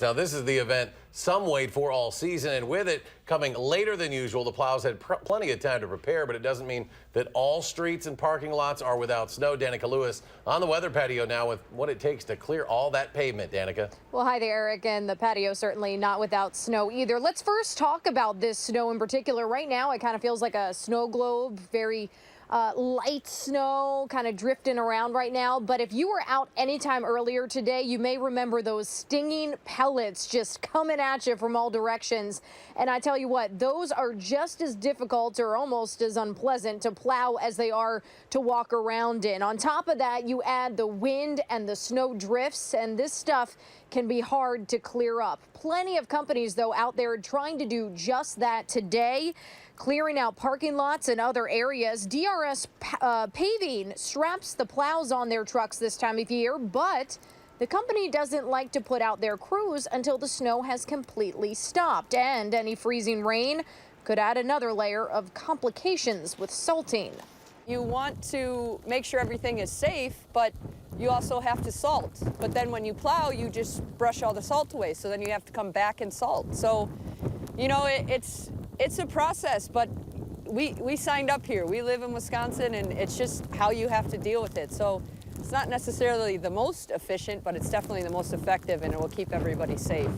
Now, this is the event some wait for all season, and with it coming later than usual, the plows had plenty of time to prepare, but it doesn't mean that all streets and parking lots are without snow. Danica Lewis on the weather patio now with what it takes to clear all that pavement. Danica. Well, hi there, Eric, and the patio certainly not without snow either. Let's first talk about this snow in particular. Right now, it kind of feels like a snow globe, very light snow kind of drifting around right now. But if you were out anytime earlier today, you may remember those stinging pellets just coming at you from all directions. And I tell you what, those are just as difficult or almost as unpleasant to plow as they are to walk around in. On top of that, you add the wind and the snow drifts, and this stuff can be hard to clear up. Plenty of companies, though, out there trying to do just that today, clearing out parking lots and other areas. DRS Paving straps the plows on their trucks this time of year, but the company doesn't like to put out their crews until the snow has completely stopped, and any freezing rain could add another layer of complications with salting. You want to make sure everything is safe, but you also have to salt. But then when you plow, you just brush all the salt away, so then you have to come back and salt. So, you know, it's a process, but we signed up here. We live in Wisconsin, and it's just how you have to deal with it. So it's not necessarily the most efficient, but it's definitely the most effective, and it will keep everybody safe.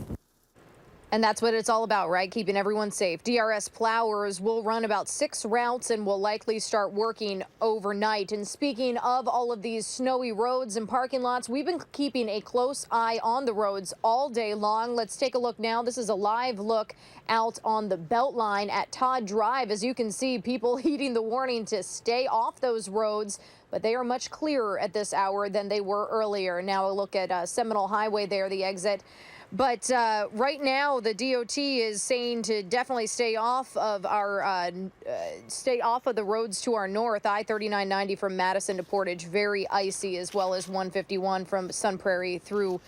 And that's what it's all about, right? Keeping everyone safe. DRS plowers will run about 6 routes and will likely start working overnight. And speaking of all of these snowy roads and parking lots, we've been keeping a close eye on the roads all day long. Let's take a look now. This is a live look out on the Beltline at Todd Drive. As you can see, people heeding the warning to stay off those roads, but they are much clearer at this hour than they were earlier. Now a look at Seminole Highway there, the exit. But right now, the DOT is saying to definitely stay off of the roads to our north. I-3990 from Madison to Portage, very icy, as well as 151 from Sun Prairie through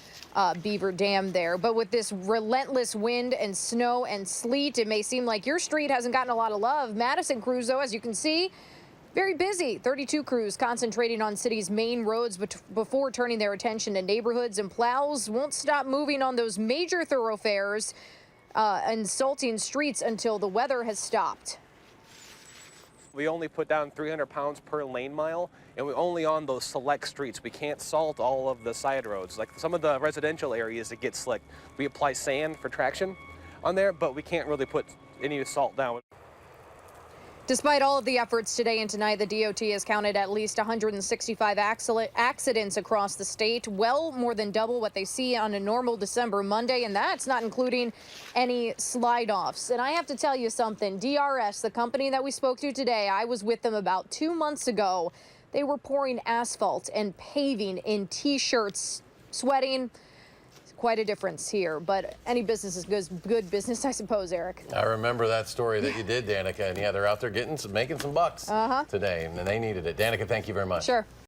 Beaver Dam there. But with this relentless wind and snow and sleet, it may seem like your street hasn't gotten a lot of love. Madison crews, though, as you can see, very busy. 32 crews concentrating on city's main roads before turning their attention to neighborhoods, and plows won't stop moving on those major thoroughfares and salting streets until the weather has stopped. We only put down 300 pounds per lane mile, and we're only on those select streets. We can't salt all of the side roads. Like some of the residential areas that get slick, we apply sand for traction on there, but we can't really put any salt down. Despite all of the efforts today and tonight, the DOT has counted at least 165 accidents across the state, well more than double what they see on a normal December Monday, and that's not including any slide-offs. And I have to tell you something, DRS, the company that we spoke to today, I was with them about 2 months ago. They were pouring asphalt and paving in T-shirts, sweating. Quite a difference here, but any business is good business, I suppose, Eric. I remember that story that you did, Danica, and yeah, they're out there making some bucks today, and they needed it. Danica, thank you very much. Sure.